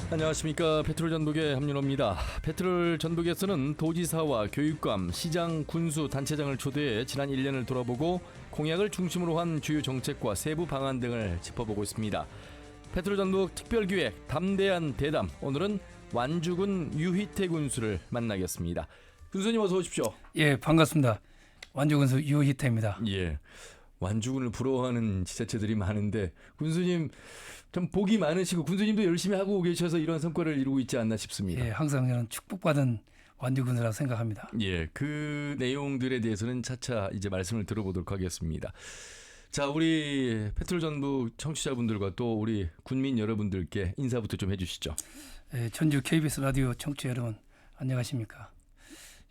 안녕하십니까. 페트롤 전북의 함윤호입니다. 페트롤 전북에서는 도지사와 교육감, 시장, 군수, 단체장을 초대해 지난 1년을 돌아보고 공약을 중심으로 한 주요 정책과 세부 방안 등을 짚어보고 있습니다. 페트롤 전북 특별기획 담대한 대담, 오늘은 완주군 유희태 군수를 만나겠습니다. 군수님 어서 오십시오. 예, 반갑습니다. 완주군수 유희태입니다. 예, 완주군을 부러워하는 지자체들이 많은데 군수님 참 복이 많으시고 군수님도 열심히 하고 계셔서 이런 성과를 이루고 있지 않나 싶습니다. 예, 항상 저는 축복받은 완주군수라고 생각합니다. 예, 그 내용들에 대해서는 차차 이제 말씀을 들어보도록 하겠습니다. 자, 우리 페트롤 전북 청취자분들과 또 우리 군민 여러분들께 인사부터 좀 해주시죠. 예, 전주 KBS 라디오 청취자 여러분 안녕하십니까?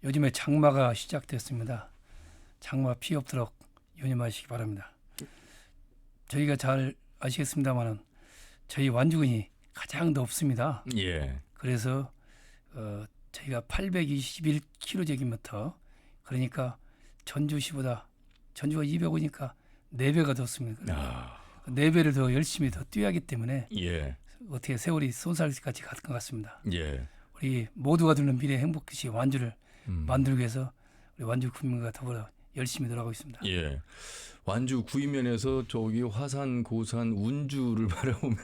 요즘에 장마가 시작됐습니다. 장마 피해 없도록 유념하시기 바랍니다. 저희가 잘 아시겠습니다만은 저희 완주군이 가장 높습니다. 예. 그래서 저희가 821km제기부터 그러니까 전주시보다 전주가 205니까 4배가 더 습니다. 4배를 더 열심히 더 뛰어야 하기 때문에 예. 어떻게 세월이 쏜살같이 갈 것 같습니다. 예. 우리 모두가 누리는 미래 행복시 완주를 만들기 위해서 우리 완주 국민과 더불어 열심히 노력하고 있습니다. 예. 완주 구이면에서 저기 화산, 고산, 운주를 바라보면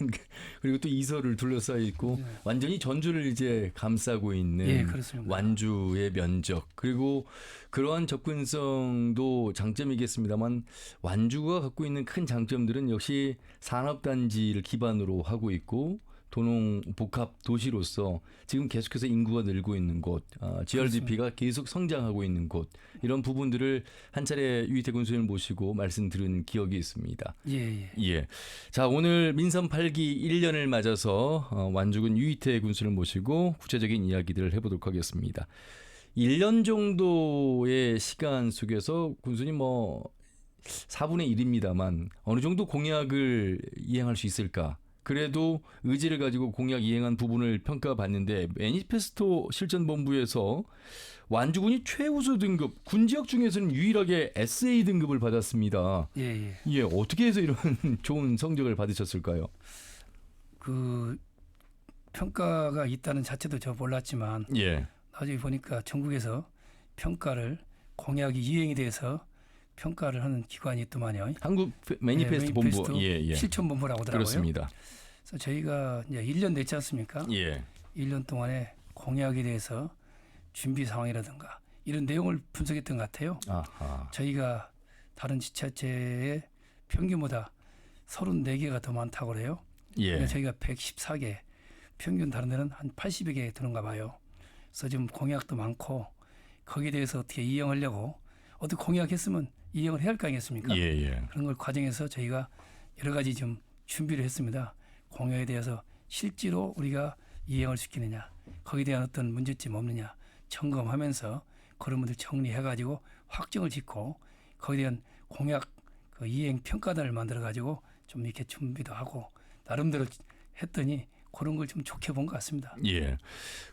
그리고 또 이설을 둘러싸여 있고 네. 완전히 전주를 이제 감싸고 있는 예, 그렇습니다. 완주의 면적 그리고 그러한 접근성도 장점이겠습니다만 완주가 갖고 있는 큰 장점들은 역시 산업단지를 기반으로 하고 있고 도농 복합 도시로서 지금 계속해서 인구가 늘고 있는 곳, GRDP가 계속 성장하고 있는 곳 이런 부분들을 한 차례 유희태 군수님을 모시고 말씀 들은 기억이 있습니다. 예. 예. 자, 오늘 민선 8기 1년을 맞아서 완주군 유희태 군수를 모시고 구체적인 이야기들을 해보도록 하겠습니다. 1년 정도의 시간 속에서 군수님 4분의 1입니다만 어느 정도 공약을 이행할 수 있을까? 그래도 의지를 가지고 공약 이행한 부분을 평가받는데 매니페스토 실전본부에서 완주군이 최우수 등급, 군지역 중에서는 유일하게 SA 등급을 받았습니다. 예. 예, 어떻게 해서 이런 좋은 성적을 받으셨을까요? 그 평가가 있다는 자체도 저 몰랐지만 예. 나중에 보니까 전국에서 평가를 공약이 이행에 대해서 평가를 하는 기관이 있더만요. 한국 매니페스토 본부, 실천본부라고 하더라고요. 그렇습니다. 그래서 저희가 이제 1년 됐지 않습니까? 예. 1년 동안에 공약에 대해서 준비 상황이라든가 이런 내용을 분석했던 것 같아요. 아하. 저희가 다른 지자체의 평균보다 34개가 더 많다고 그래요. 예. 그러니까 저희가 114개, 평균 다른 데는 한 80여 개 되는가 봐요. 그래서 좀 공약도 많고 거기에 대해서 어떻게 이행하려고 어떻게 공약했으면 이행을 해야 할 거 아니겠습니까? 예. 그런 걸 과정에서 저희가 여러 가지 좀 준비를 했습니다. 공약에 대해서 실제로 우리가 이행을 시키느냐, 거기에 대한 어떤 문제점 없느냐 점검하면서 그런 분들 정리해가지고 확정을 짓고 거기에 대한 공약 그 이행 평가단을 만들어가지고 좀 이렇게 준비도 하고 나름대로 했더니 그런 걸 좀 좋게 본 것 같습니다. 예.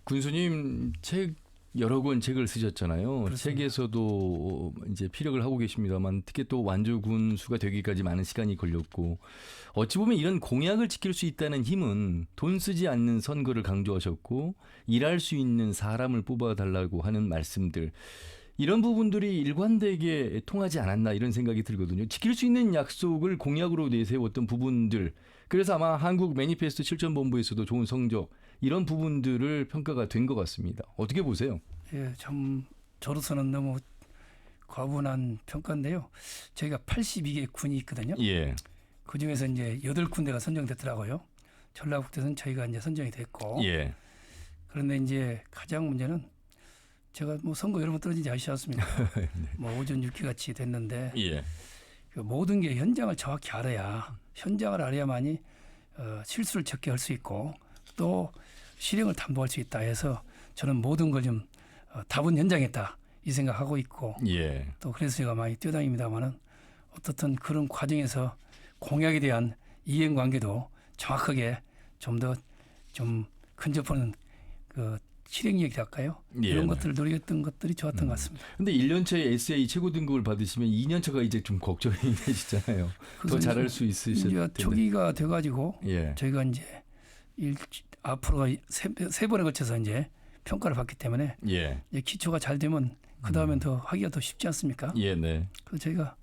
군수님 여러 권 책을 쓰셨잖아요. 그렇습니다. 책에서도 이제 피력을 하고 계십니다만 특히 또 완주 군수가 되기까지 많은 시간이 걸렸고 어찌 보면 이런 공약을 지킬 수 있다는 힘은 돈 쓰지 않는 선거를 강조하셨고 일할 수 있는 사람을 뽑아달라고 하는 말씀들 이런 부분들이 일관되게 통하지 않았나 이런 생각이 들거든요. 지킬 수 있는 약속을 공약으로 내세웠던 부분들 그래서 아마 한국 매니페스토 실전본부에서도 좋은 성적 이런 부분들을 평가가 된 것 같습니다. 어떻게 보세요? 예, 좀 저로서는 너무 과분한 평가인데요. 저희가 82개 군이 있거든요. 예. 그 중에서 이제 8군데가 선정됐더라고요. 전라북도에서는 저희가 이제 선정이 됐고. 예. 그런데 이제 가장 문제는 제가 선거 여러 번 떨어진지 아시지 않습니까? 네. 오전 6기 같이 됐는데 예. 그 모든 게 현장을 정확히 현장을 알아야만이 실수를 적게 할 수 있고 또 실행을 담보할 수 있다 해서 저는 모든 걸 좀 답은 현장에 있다 이 생각하고 있고 예. 또 그래서 제가 많이 뛰어다닙니다만은 어떻든 그런 과정에서 공약에 대한 이행 관계도 정확하게 좀 더 좀 근접하는 그 실행력이랄까요? 이런 것들을 노렸던 것들이 좋았던 것 같습니다. 근데 1년차에 SA 최고 등급을 받으시면 2년차가 이제 좀 걱정이 되시잖아요. 더 잘할 수 있으실 이제 텐데. 초기가 돼가지고 예. 저희가 이제 앞으로 세 번에 걸쳐서 이제 평가를 받기 때문에 예. 이제 기초가 잘 되면 그 다음엔 더 하기가 더 쉽지 않습니까? 예, 네. 그래서 저희가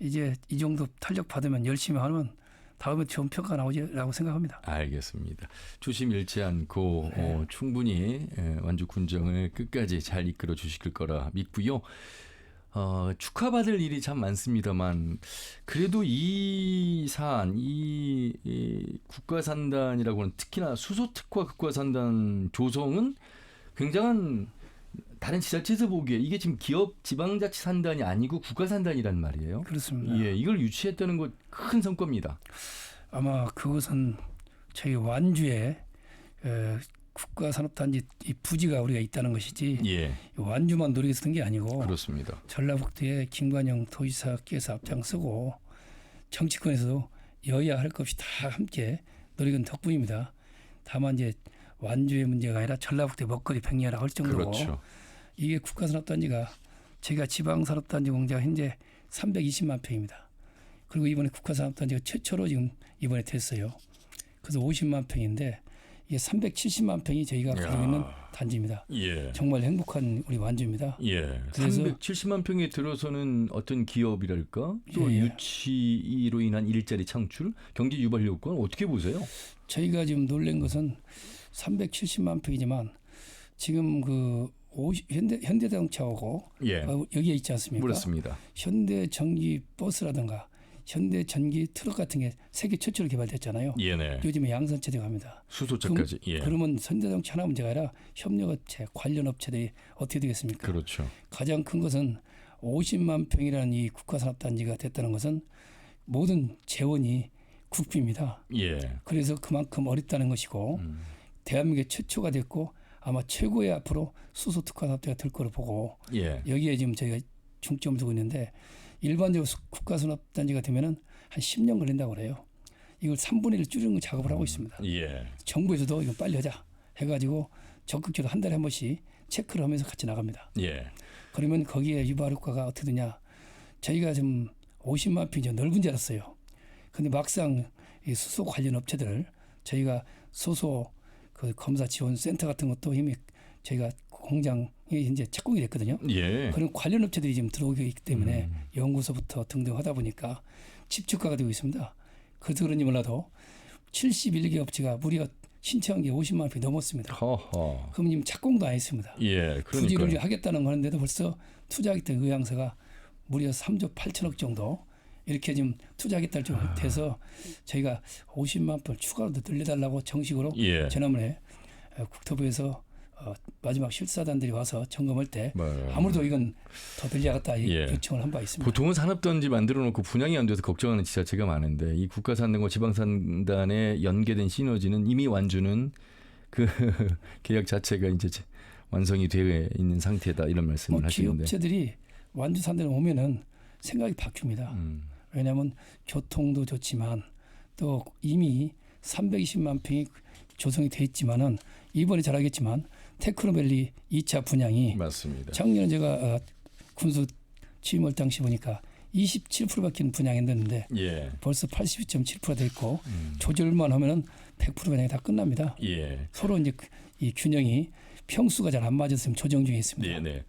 이제 이 정도 탄력 받으면 열심히 하면 다음에 좋은 평가 나오지라고 생각합니다. 알겠습니다. 조심 잃지 않고 네. 충분히 완주 군정을 끝까지 잘 이끌어 주실 거라 믿고요. 축하받을 일이 참 많습니다만 그래도 이 사안, 이 국가산단이라고 하는 특히나 수소특화 국가산단 조성은 굉장한 다른 지자체에서 보기에 이게 지금 기업 지방자치산단이 아니고 국가산단이란 말이에요. 그렇습니다. 예, 이걸 유치했다는 것 큰 성과입니다. 아마 그것은 저희 완주에 국가산업단지 이 부지가 우리가 있다는 것이지 예, 완주만 노리고 있었던 게 아니고 그렇습니다. 전라북도에 김관영 도지사께서 앞장서고 정치권에서도 여야 할 것 없이 다 함께 노력한 덕분입니다. 다만 이제 완주의 문제가 아니라 전라북도의 먹거리 백리화라고 할 정도고 그렇죠. 이게 국가산업단지가 제가 지방산업단지 공장 현재 320만 평입니다. 그리고 이번에 국가산업단지가 최초로 지금 이번에 됐어요. 그래서 50만 평인데 이게 370만 평이 저희가 가지고 있는 단지입니다. 예. 정말 행복한 우리 완주입니다. 예. 그래서 370만 평에 들어서는 어떤 기업이랄까? 또 예, 예. 유치로 인한 일자리 창출, 경제 유발 효과는 어떻게 보세요? 저희가 지금 놀란 것은 370만 평이지만 지금 그 현대자동차하고 예. 여기에 있지 않습니까? 그렇습니다. 현대전기 버스라든가 현대전기 트럭 같은 게 세계 최초로 개발됐잖아요. 예네. 요즘에 양산차도 갑니다. 수소차까지. 예. 그러면 현대자동차 하나 문제가 아니라 협력업체, 관련 업체들이 어떻게 되겠습니까? 그렇죠. 가장 큰 것은 50만 평이라는 이 국가산업단지가 됐다는 것은 모든 재원이 국비입니다. 예. 그래서 그만큼 어렵다는 것이고 대한민국의 최초가 됐고 아마 최고의 앞으로 수소 특화 사업자가 될 거로 보고 예. 여기에 지금 저희가 중점을 두고 있는데 일반적으로 국가산업단지가 되면은 한 10년 걸린다고 그래요. 이걸 3분의 1 줄이는 작업을 하고 있습니다. 예. 정부에서도 이거 빨리 하자 해가지고 적극적으로 한 달에 한 번씩 체크를 하면서 같이 나갑니다. 예. 그러면 거기에 유발 효과가 어떻게 되냐? 저희가 지금 50만 평이 넓은 줄 알았어요. 근데 막상 이 수소 관련 업체들 저희가 소소 그 검사 지원 센터 같은 것도 이미 저희가 공장에 이제 착공이 됐거든요. 예. 그런 관련 업체들이 지금 들어오기 있기 때문에 연구소부터 등등 하다 보니까 집중화가 되고 있습니다. 그래서 그런지 몰라도 71개 업체가 무려 신청한 게 50만 평이 넘었습니다. 허허. 그럼 지금 착공도 안 했습니다. 예. 부지를 그러니까. 하겠다는 거 하는데도 벌써 투자하겠다는 의향서가 무려 3조 8천억 정도 이렇게 지금 투자하겠다는 좀 돼서 저희가 50만 평 추가로 더 늘려달라고 정식으로 예. 지난번에 국토부에서 마지막 실사단들이 와서 점검할 때 뭐. 아무래도 이건 더 늘려야겠다 예. 요청을 한 바 있습니다. 보통은 산업단지 만들어 놓고 분양이 안 돼서 걱정하는 지자체가 많은데 이 국가산단과 지방산단에 연계된 시너지는 이미 완주는 그 계약 자체가 이제 완성이 되어 있는 상태다 이런 말씀을 하시는데. 기업체들이 완주 산단에 오면은 생각이 바뀝니다. 왜냐하면 교통도 좋지만 또 이미 320만 평이 조성이 돼 있지만은 이번에 잘 알겠지만 테크노밸리 2차 분양이 맞습니다. 작년에 제가 군수 취임할 당시 보니까 27%밖에 분양이 안 됐는데 예. 벌써 82.7%가 돼 있고 조절만 하면은 100% 분양이 다 끝납니다. 예. 서로 이제 이 균형이 평수가 잘 안 맞았으면 조정 중에 있습니다. 네네.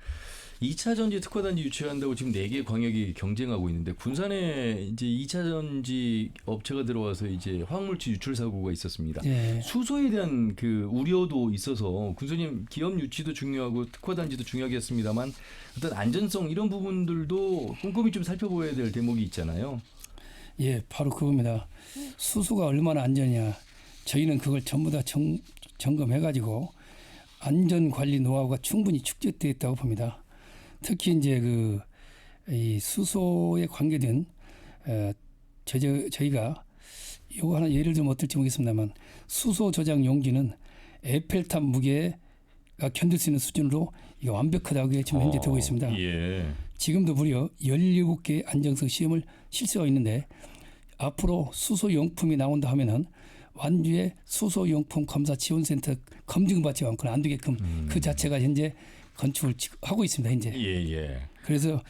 2차 전지 특화단지 유치한다고 지금 4개 광역이 경쟁하고 있는데 군산에 이제 2차 전지 업체가 들어와서 이제 화학물질 유출 사고가 있었습니다. 예. 수소에 대한 그 우려도 있어서 군수님 기업 유치도 중요하고 특화단지도 중요하겠습니다만 어떤 안전성 이런 부분들도 꼼꼼히 좀 살펴봐야 될 대목이 있잖아요. 예, 바로 그겁니다. 수소가 얼마나 안전이냐. 저희는 그걸 전부 다 점검해가지고 안전 관리 노하우가 충분히 축적되어 있다고 봅니다. 특히 이제 이 수소에 관계된 저희가 이거 하나 예를 들면 어떨지 모르겠습니다만 수소 저장 용기는 에펠탑 무게가 견딜 수 있는 수준으로 이거 완벽하다고 지금 현재 되고 있습니다. 예. 지금도 무려 17개의 안정성 시험을 실시하고 있는데 앞으로 수소 용품이 나온다 하면은 완주의 수소 용품 검사 지원센터 검증받지 않고는 안 되게끔 그 자체가 현재 건축을 하고 있습니다. 현재. 예. 그래서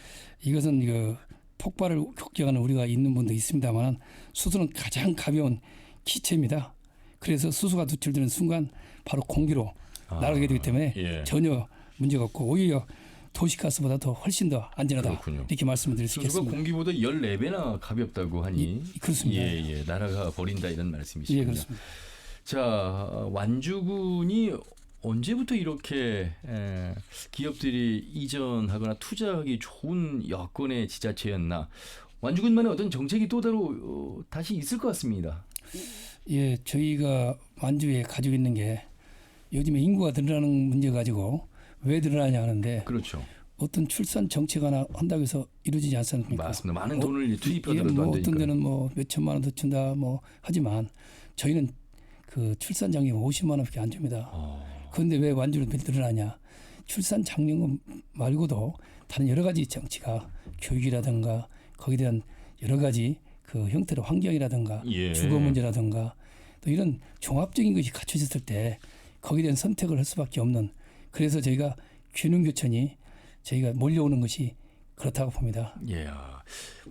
이것은 폭발을 걱정하는 우리가 있는 분도 있습니다만 수소는 가장 가벼운 기체입니다. 그래서 수소가 누출되는 순간 바로 공기로 날아가게 되기 때문에 예. 전혀 문제가 없고 오히려 도시가스보다 더 훨씬 더 안전하다. 그렇군요. 이렇게 말씀을 드릴 수 수소가 있겠습니다. 공기보다 14배나 가볍다고 하니 그렇습니다. 예, 날아가 버린다 이런 말씀이시군요. 예, 그렇습니다. 자, 완주군이 언제부터 이렇게 기업들이 이전하거나 투자하기 좋은 여건의 지자체였나? 완주군만의 어떤 정책이 또 따로 다시 있을 것 같습니다. 예, 저희가 완주에 가지고 있는 게 요즘에 인구가 늘어나는 문제 가지고 왜 늘어나냐 하는데 그렇죠. 어떤 출산 정책 하나 한다고 해서 이루어지지 않습니까? 맞습니다. 많은 돈을 투입하더라도 뭐 안 어떤 되니까. 데는 뭐 몇천만 원 더 준다 뭐 하지만 저희는 그 출산 장려금 50만 원밖에 안 줍니다. 그런데 왜 완주로 늘어나냐? 출산 장려금 말고도 다른 여러 가지 정치가 교육이라든가 거기에 대한 여러 가지 그 형태의 환경이라든가 예. 주거 문제라든가 또 이런 종합적인 것이 갖춰졌을 때 거기에 대한 선택을 할 수밖에 없는 그래서 저희가 균형교천이 저희가 몰려오는 것이 그렇다고 봅니다. 예.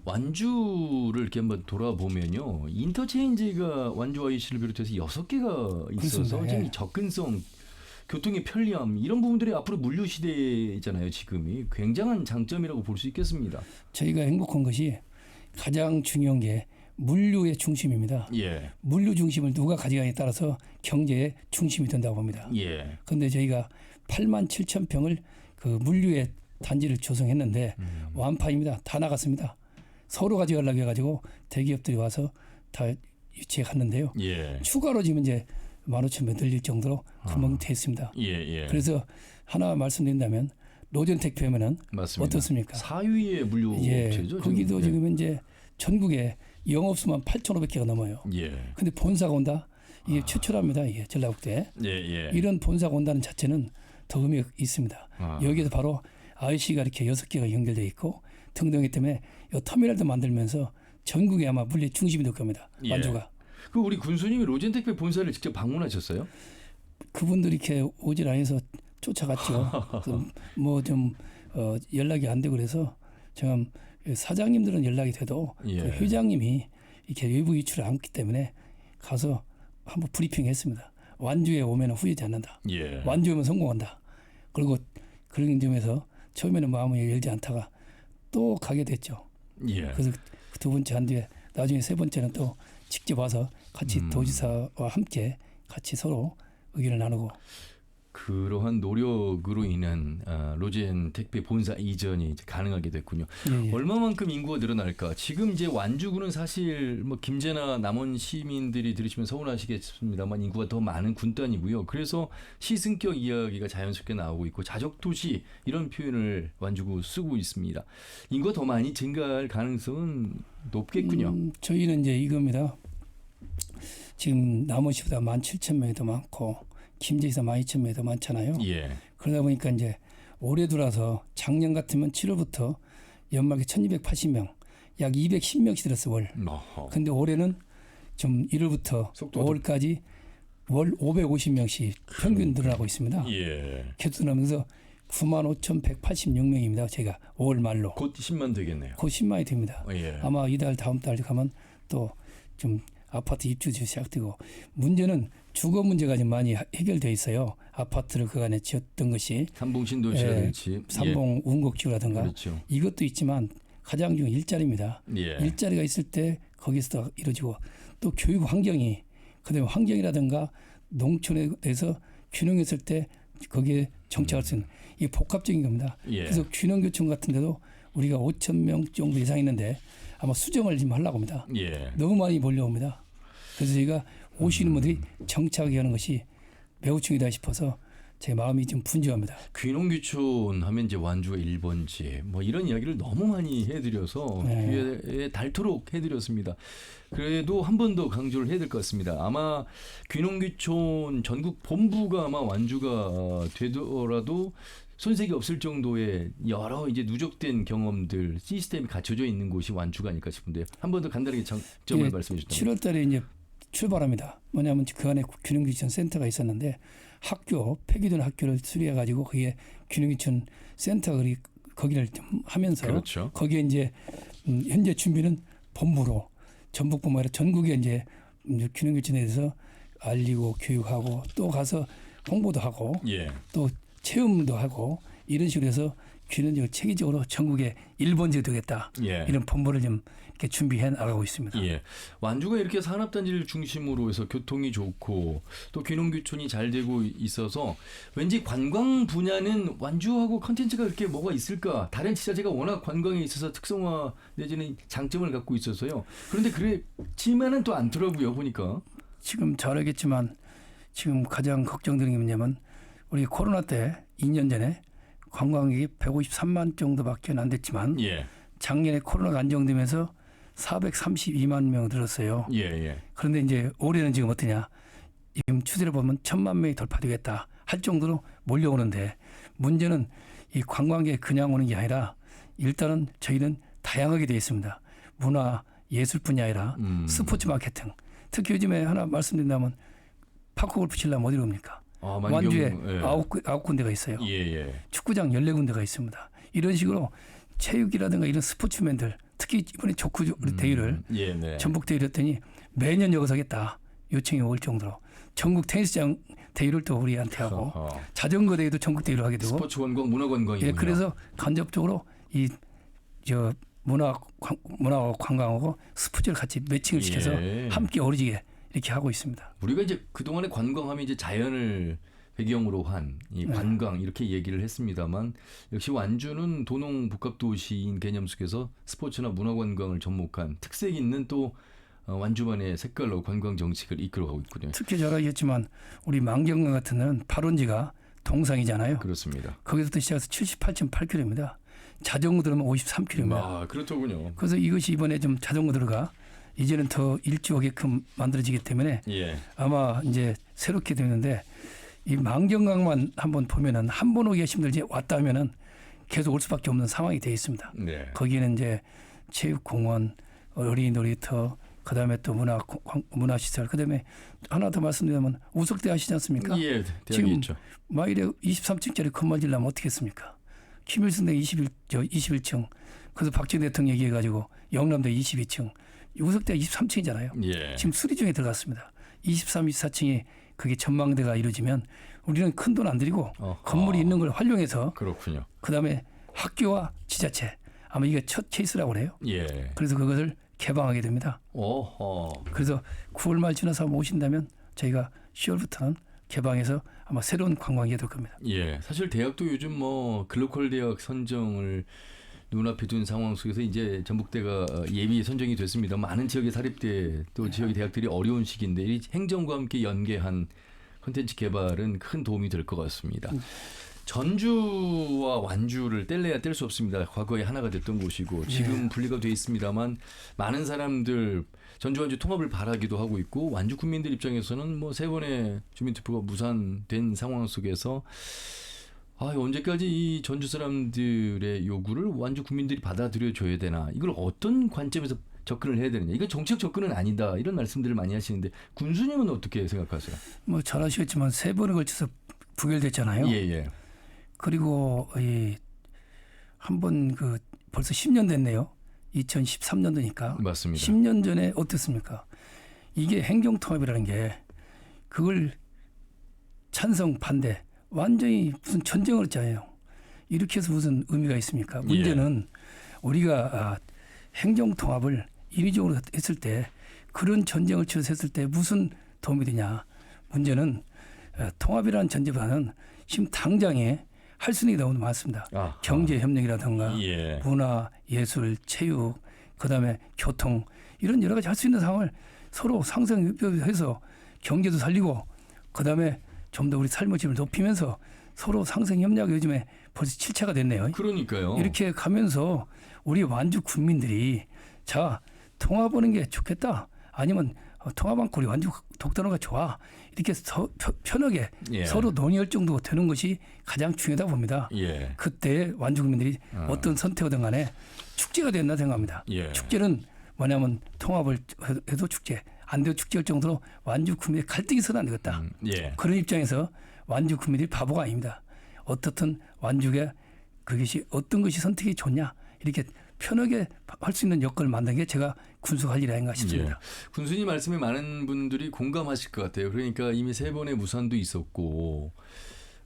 완주를 이렇게 한번 돌아보면요. 인터체인지가 완주 IC를 비롯해서 6개가 있어서 그렇습니다. 지금 예. 접근성, 교통의 편리함 이런 부분들이 앞으로 물류 시대잖아요. 지금이 굉장한 장점이라고 볼 수 있겠습니다. 저희가 행복한 것이 가장 중요한 게 물류의 중심입니다. 예. 물류 중심을 누가 가져가냐에 따라서 경제의 중심이 된다고 봅니다. 예. 그런데 저희가 8만 7천 평을 그 물류의 단지를 조성했는데 완파입니다. 다 나갔습니다. 서로 가져가려고 해가지고 대기업들이 와서 다 유치해 갔는데요. 예. 추가로 지금 이제 15,000명 늘릴 정도로 금방 돼 있습니다. 예. 예. 그래서 하나 말씀드린다면 로젠택배면은 맞습니다. 어떻습니까? 4위의 물류 예, 업체죠. 거기도 지금. 지금 이제 전국에 영업수만 8,500개가 넘어요. 예. 근데 본사가 온다? 이게 최초랍니다. 이게 전라북도에. 예. 예. 이런 본사가 온다는 자체는 더 의미가 있습니다. 여기에서 바로 IC가 이렇게 6개가 연결되어 있고 등등이기 때문에 이 터미널도 만들면서 전국에 아마 물류 중심이 될 겁니다. 예. 완주가. 그 우리 군수님이 로젠택배 본사를 직접 방문하셨어요? 그분들이 이렇게 오질 않아서 쫓아갔죠. 뭐 좀 연락이 안 되고 그래서 지금 사장님들은 연락이 돼도 예. 그 회장님이 이렇게 외부 유출을 않기 때문에 가서 한번 브리핑했습니다. 완주에 오면 후회하지 않는다. 예. 완주에 오면 성공한다. 그리고 그런 점에서 처음에는 마음을 열지 않다가 또 가게 됐죠. 예. 그래서 두 번째 한 뒤에 나중에 세 번째는 또 직접 와서 같이 도지사와 함께 같이 서로 의견을 나누고 그러한 노력으로 인한 로젠 택배 본사 이전이 이제 가능하게 됐군요. 예. 얼마만큼 인구가 늘어날까? 지금 이제 완주군은 사실 뭐 김제나 남원 시민들이 들으시면 서운하시겠습니다만 인구가 더 많은 군단이고요. 그래서 시승격 이야기가 자연스럽게 나오고 있고 자적도시 이런 표현을 완주구 쓰고 있습니다. 인구가 더 많이 증가할 가능성은 높겠군요. 저희는 이제 이겁니다. 지금 남원시보다 17,000명이 더 많고 김제에서 12,000명이 더 많잖아요. 예. 그러다 보니까 이제 올해 들어서 작년 같으면 7월부터 연말에 1,280명, 약 210명씩 들었어요. 월. 어허. 근데 올해는 좀 1월부터 속도가 5월까지 월 550명씩 평균 늘어나고 있습니다. 예. 계속 늘어나면서 95,186명입니다. 제가 5월 말로. 곧 10만 되겠네요. 곧 10만이 됩니다. 예. 아마 이달 다음 달 가면 또 좀 아파트 입주도 시작되고 문제는 주거 문제가 좀 많이 해결돼 있어요. 아파트를 그간에 지었던 것이 삼봉 신도시라든지 삼봉 운곡지구라든가 그렇죠. 이것도 있지만 가장 중요한 일자리입니다. 예. 일자리가 있을 때 거기서 이루어지고 또 교육 환경이 그다음에 환경이라든가 농촌에 대해서 균형했을 때 거기에 정착할 수 있는 이게 복합적인 겁니다. 예. 그래서 균형교촌 같은 데도 우리가 5,000명 정도 이상 있는데 아마 수정을 좀 하려고 합니다. 예. 너무 많이 몰려옵니다. 그래서 저희가 오시는 분들이 정착하게 하는 것이 매우 중요하다 싶어서 제 마음이 좀 분주합니다. 귀농귀촌 하면 이제 완주가 1번지 뭐 이런 이야기를 너무 많이 해드려서 네. 귀에 닳도록 해드렸습니다. 그래도 한 번 더 강조를 해야 될 것 같습니다. 아마 귀농귀촌 전국 본부가 아마 완주가 되더라도 손색이 없을 정도의 여러 이제 누적된 경험들 시스템이 갖춰져 있는 곳이 완주가 아닐까 싶은데 한 번 더 간단하게 장점을 예, 말씀해 주시면 7월 달에 이제 출발합니다. 뭐냐면 그 안에 균형귀촌 센터가 있었는데 학교 폐기된 학교를 수리해 가지고 거기에 균형귀촌 센터가 거기를 좀 하면서 그렇죠. 거기에 이제 현재 준비는 본부로 전북뿐만 아니라 전국에 이제 균형교촌에 대해서 알리고 교육하고 또 가서 홍보도 하고 예. 또 체험도 하고 이런 식으로 해서 귀는 체계적으로 전국에 1번지가 되겠다. 예. 이런 본부를 좀 이렇게 준비해 나가고 있습니다. 예. 완주가 이렇게 산업단지를 중심으로 해서 교통이 좋고 또 귀농귀촌이 잘 되고 있어서 왠지 관광 분야는 완주하고 컨텐츠가 이렇게 뭐가 있을까? 다른 지자체가 워낙 관광에 있어서 특성화 내지는 장점을 갖고 있어서요. 그런데 그렇지만은 또 않더라고요. 보니까. 지금 잘 알겠지만 지금 가장 걱정되는 게 뭐냐면 우리 코로나 때 2년 전에 관광객이 153만 정도밖에 안 됐지만 예. 작년에 코로나가 안정되면서 432만 명 늘었어요. 예, 예. 그런데 이제 올해는 지금 어떠냐? 지금 추세를 보면 1,000만 명이 돌파되겠다 할 정도로 몰려오는데 문제는 이 관광객 그냥 오는 게 아니라 일단은 저희는 다양하게 되어 있습니다. 문화, 예술뿐이 아니라 스포츠 마케팅. 특히 요즘에 하나 말씀드린다면 파크골프 치려면 어디로 옵니까? 완주에 예. 아홉 군데가 있어요. 예, 예. 축구장 14군데가 있습니다. 이런 식으로 체육이라든가 이런 스포츠맨들 특히 이번에 족구 대회를 예, 네. 전북 대회를 했더니 매년 여기서 하겠다 요청이 올 정도로 전국 테니스장 대회를 또 우리한테 하고 어허. 자전거 대회도 전국 대회로 하게 되고 스포츠 관광, 문화 관광이군요. 예, 그래서 간접적으로 이 저 문화와 관광하고 스포츠를 같이 매칭을 시켜서 예. 함께 어우러지게 이렇게 하고 있습니다. 우리가 이제 그동안에 관광하면 이제 자연을 배경으로 한 이 네. 관광 이렇게 얘기를 했습니다만 역시 완주는 도농 복합 도시인 개념 속에서 스포츠나 문화 관광을 접목한 특색 있는 또 완주만의 색깔로 관광 정책을 이끌어가고 있군요. 특히 잘 알겠지만 우리 만경강 같은 데는 발원지가 동상이잖아요. 그렇습니다. 거기서부터 시작해서 78.8km입니다. 자전거 들으면 53km입니다. 아, 그렇더군요. 그래서 이것이 이번에 좀 자전거들가 이제는 더 일주하게끔 만들어지기 때문에 예. 아마 이제 새롭게 되는데 이 만경강만 한번 보면은 한 번 오기가 힘들지 왔다 하면은 계속 올 수밖에 없는 상황이 되어 있습니다. 네. 거기에는 이제 체육공원, 어린이 놀이터, 그다음에 또 문화시설, 그다음에 하나 더 말씀드리면 우석대 아시지 않습니까? 예, 대학이 지금 있죠. 마일에 23층짜리 건물 지려면 어떻게 했습니까? 김일성대 21층, 그래서 박정희 대통령 얘기해가지고 영남대 22층, 우석대가 23층이잖아요. 예. 지금 수리 중에 들어갔습니다. 23, 24층에 그게 전망대가 이루어지면 우리는 큰 돈 안 들이고 어허. 건물이 있는 걸 활용해서 그렇군요. 그다음에 학교와 지자체 아마 이게 첫 케이스라고 그래요. 예. 그래서 그것을 개방하게 됩니다. 어허. 그래서 9월 말 지나서 한번 오신다면 저희가 10월부터는 개방해서 아마 새로운 관광이 될 겁니다. 예. 사실 대학도 요즘 뭐 글로컬 대학 선정을 눈앞에 둔 상황 속에서 이제 전북대가 예비 선정이 됐습니다. 많은 지역의 사립대 또 지역의 대학들이 어려운 시기인데 이 행정과 함께 연계한 콘텐츠 개발은 큰 도움이 될 것 같습니다. 전주와 완주를 뗄래야 뗄 수 없습니다. 과거에 하나가 됐던 곳이고 지금 분리가 돼 있습니다만 많은 사람들 전주 완주 통합을 바라기도 하고 있고 완주 국민들 입장에서는 뭐 세 번의 주민투표가 무산된 상황 속에서 언제까지 이 전주 사람들의 요구를 완주 국민들이 받아들여 줘야 되나? 이걸 어떤 관점에서 접근을 해야 되느냐? 이건 정책 접근은 아니다. 이런 말씀들을 많이 하시는데 군수님은 어떻게 생각하세요? 뭐 잘 아시겠지만 세 번에 걸쳐서 부결됐잖아요. 예, 예. 그리고 한 번 벌써 10년 됐네요. 2013년도니까. 맞습니다. 10년 전에 어땠습니까? 이게 행정통합이라는 게 그걸 찬성 반대 완전히 무슨 전쟁을 했잖아요. 이렇게 해서 무슨 의미가 있습니까? 문제는 우리가 행정통합을 인위적으로 했을 때 그런 전쟁을 치러서 했을 때 무슨 도움이 되냐. 문제는 통합이라는 전제보다는 지금 당장에 할 수 있는 게 너무 많습니다. 경제협력이라든가 예. 문화, 예술, 체육, 그다음에 교통 이런 여러 가지 할 수 있는 상황을 서로 상생해서 경제도 살리고 그다음에 좀 더 우리 삶의 질을 높이면서 서로 상생협력 요즘에 벌써 7차가 됐네요. 그러니까요. 이렇게 가면서 우리 완주 국민들이 자 통합하는 게 좋겠다. 아니면 통합 않고 우리 완주 독단화가 좋아. 이렇게 편하게 서로 논의할 정도가 되는 것이 가장 중요하다고 봅니다. 예. 그때 완주 국민들이 어떤 선택이든 간에 축제가 된다 생각합니다. 예. 축제는 뭐냐면 통합을 해도 축제, 안 돼도 축제할 정도로 완주 국민의 갈등이 있어서는 안 되겠다. 예. 그런 입장에서 완주 국민들이 바보가 아닙니다. 어떻든 완주가 그것이 어떤 것이 선택이 좋냐 이렇게 편하게 할 수 있는 여건을 만든 게 제가 군수가 할 일이 아닌가 싶습니다. 예. 군수님 말씀에 많은 분들이 공감하실 것 같아요. 그러니까 이미 3번의 무산도 있었고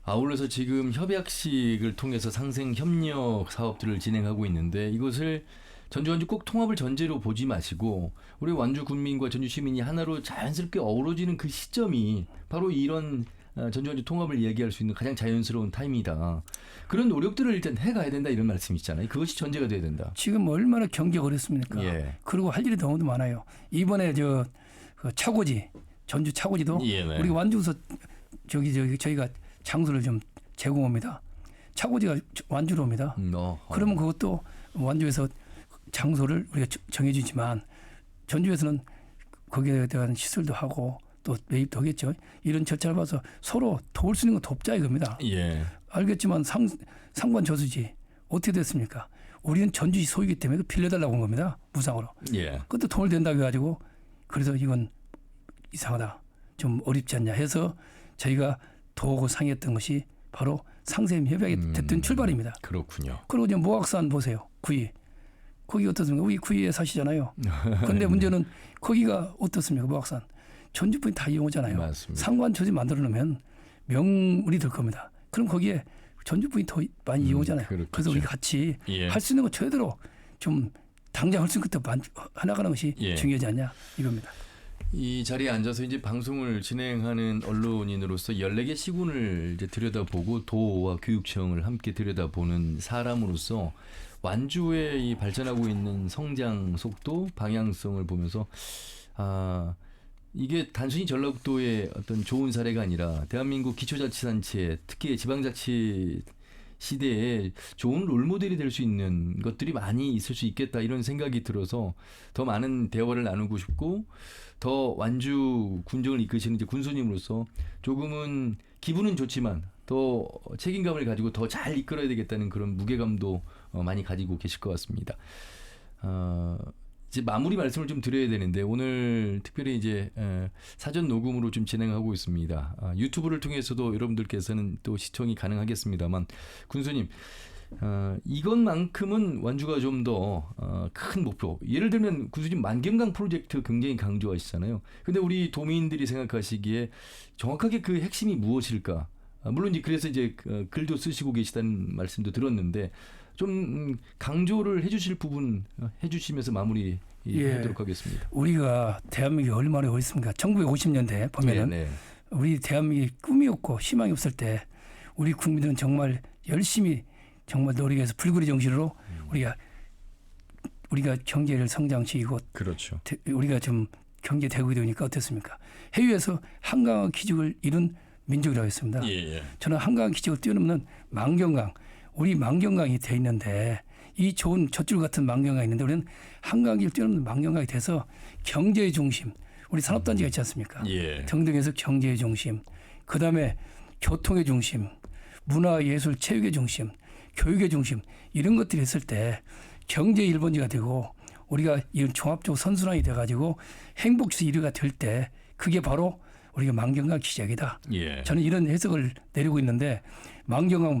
아울러서 지금 협약식을 통해서 상생 협력 사업들을 진행하고 있는데 이것을 전주 완주 꼭 통합을 전제로 보지 마시고 우리 완주 군민과 전주 시민이 하나로 자연스럽게 어우러지는 그 시점이 바로 이런 전주 완주 통합을 이야기할 수 있는 가장 자연스러운 타임이다. 그런 노력들을 일단 해가야 된다 이런 말씀이시잖아요. 그것이 전제가 돼야 된다. 지금 얼마나 경기가 어렵습니까? 예. 그리고 할 일이 너무 많아요. 이번에 그 차고지 전주 차고지도 예, 네. 우리 완주에서 저희가 장소를 좀 제공합니다. 차고지가 완주로 옵니다. 그러면 그것도 완주에서 장소를 우리가 정해주지만 전주에서는 거기에 대한 시설도 하고 또 매입도 하겠죠. 이런 절차를 봐서 서로 도울 수 있는 건 돕자 이겁니다. 예. 알겠지만 상관 저수지 어떻게 됐습니까? 우리는 전주시 소유이기 때문에 빌려달라고 한 겁니다. 무상으로. 예. 그것도 돈을 댄다고 해가지고 그래서 이건 이상하다. 좀 어렵지 않냐 해서 저희가 도하고 상의했던 것이 바로 상생 협약이 됐던 출발입니다. 그렇군요. 그리고 이제 모악산 보세요. 구이. 거기 어떻습니까? 우리 구이에 사시잖아요. 그런데 문제는 거기가 어떻습니까? 모악산. 전주 분이 다 이용하잖아요. 맞습니다. 상관 조지 만들어 놓으면 명물이 될 겁니다. 그럼 거기에 전주 분이 더 많이 이용하잖아요. 그렇겠죠. 그래서 우리 같이 예. 할 수 있는 거 제대로 좀 당장 할 수 있는 것도 해나가는 것이 예. 중요하지 않냐 이겁니다. 이 자리에 앉아서 이제 방송을 진행하는 언론인으로서 14개 시군을 이제 들여다보고 도와 교육청을 함께 들여다보는 사람으로서 완주의 이 발전하고 있는 성장 속도, 방향성을 보면서 이게 단순히 전라북도의 어떤 좋은 사례가 아니라 대한민국 기초자치단체, 특히 지방자치 시대에 좋은 롤모델이 될 수 있는 것들이 많이 있을 수 있겠다 이런 생각이 들어서 더 많은 대화를 나누고 싶고 더 완주 군정을 이끄시는 이제 군수님으로서 조금은 기분은 좋지만 더 책임감을 가지고 더 잘 이끌어야 되겠다는 그런 무게감도 많이 가지고 계실 것 같습니다. 이제 마무리 말씀을 좀 드려야 되는데 오늘 특별히 이제 사전 녹음으로 좀 진행하고 있습니다. 유튜브를 통해서도 여러분들께서는 또 시청이 가능하겠습니다만 군수님 이것만큼은 완주가 좀 더 큰 목표. 예를 들면 군수님 만경강 프로젝트 굉장히 강조하시잖아요. 근데 우리 도민들이 생각하시기에 정확하게 그 핵심이 무엇일까? 물론 이제 그래서 이제 글도 쓰시고 계시다는 말씀도 들었는데 좀 강조를 해주실 부분 해주시면서 마무리 하도록 하겠습니다. 우리가 대한민국이 얼마나 어렵습니까? 1950년대 보면은 네. 우리 대한민국이 꿈이 없고 희망이 없을 때 우리 국민들은 정말 열심히 정말 노력해서 불굴의 정신으로 우리가 경제를 성장시키고 그렇죠. 우리가 좀 경제 대국이 되니까 어땠습니까? 해외에서 한강의 기적을 이룬 민족이라고 했습니다. 예. 저는 한강 기적을 뛰어넘는 만경강, 우리 만경강이 돼 있는데 이 좋은 젖줄 같은 만경강이 있는데 우리는 한강을 뛰어넘는 만경강이 돼서 경제의 중심, 우리 산업단지가 있지 않습니까? 예. 등등해서 경제의 중심, 그다음에 교통의 중심, 문화, 예술, 체육의 중심, 교육의 중심 이런 것들이 있을 때 경제 1번지가 되고 우리가 이런 종합적 선순환이 돼가지고 행복지수 1위가 될 때 그게 바로 우리가 만경강 기적이다. 예. 저는 이런 해석을 내리고 있는데 만경강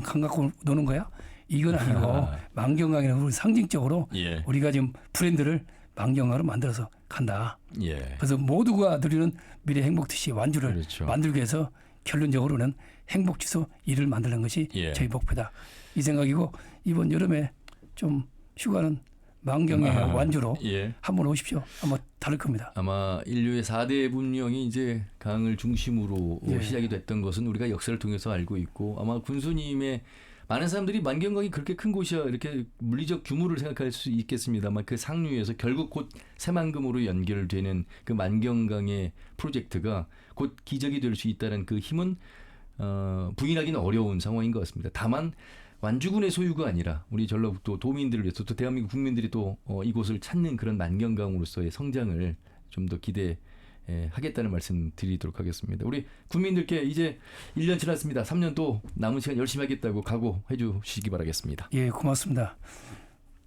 강 갖고 노는 거야? 이건 아니고 만경강이는 우리 상징적으로 예. 우리가 지금 브랜드를 만경강으로 만들어서 간다. 예. 그래서 모두가 누리는 미래 행복도시 완주를 그렇죠. 만들기 위해서 결론적으로는 행복지수 1을 만드는 것이 예. 저희 목표다. 이 생각이고 이번 여름에 좀 휴가는 만경의 완주로 예. 한번 오십시오. 한번 다를 겁니다. 아마 인류의 4대 문명이 이제 강을 중심으로 예. 시작이 됐던 것은 우리가 역사를 통해서 알고 있고 아마 군수님의 많은 사람들이 만경강이 그렇게 큰 곳이야 이렇게 물리적 규모를 생각할 수 있겠습니다만 그 상류에서 결국 곧 새만금으로 연결되는 그 만경강의 프로젝트가 곧 기적이 될 수 있다는 그 힘은 부인하기는 어려운 상황인 것 같습니다. 다만 완주군의 소유가 아니라 우리 전라북도 도민들을 위해서 또 대한민국 국민들이 또 이곳을 찾는 그런 만경강으로서의 성장을 좀 더 기대하겠다는 말씀 드리도록 하겠습니다. 우리 국민들께 이제 1년 지났습니다. 3년 또 남은 시간 열심히 하겠다고 각오해 주시기 바라겠습니다. 예, 고맙습니다.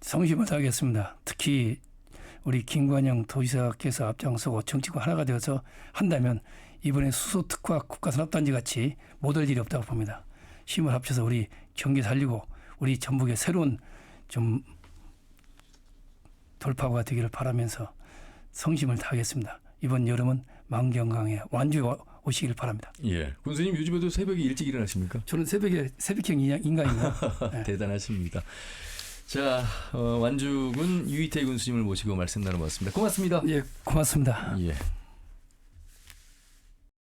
성심을 다하겠습니다. 특히 우리 김관영 도지사께서 앞장서고 정치가 하나가 되어서 한다면 이번에 수소특화 국가산업단지 같이 못할 일이 없다고 봅니다. 힘을 합쳐서 우리 경기 살리고 우리 전북의 새로운 좀 돌파구가 되기를 바라면서 성심을 다하겠습니다. 이번 여름은 만경강에 완주에 오시기를 바랍니다. 예. 군수님 요즘에도 새벽에 일찍 일어나십니까? 저는 새벽형 인간입니다. 네. 대단하십니다. 자, 완주군 유희태 군수님을 모시고 말씀 나눠봤습니다. 고맙습니다. 예, 고맙습니다. 예.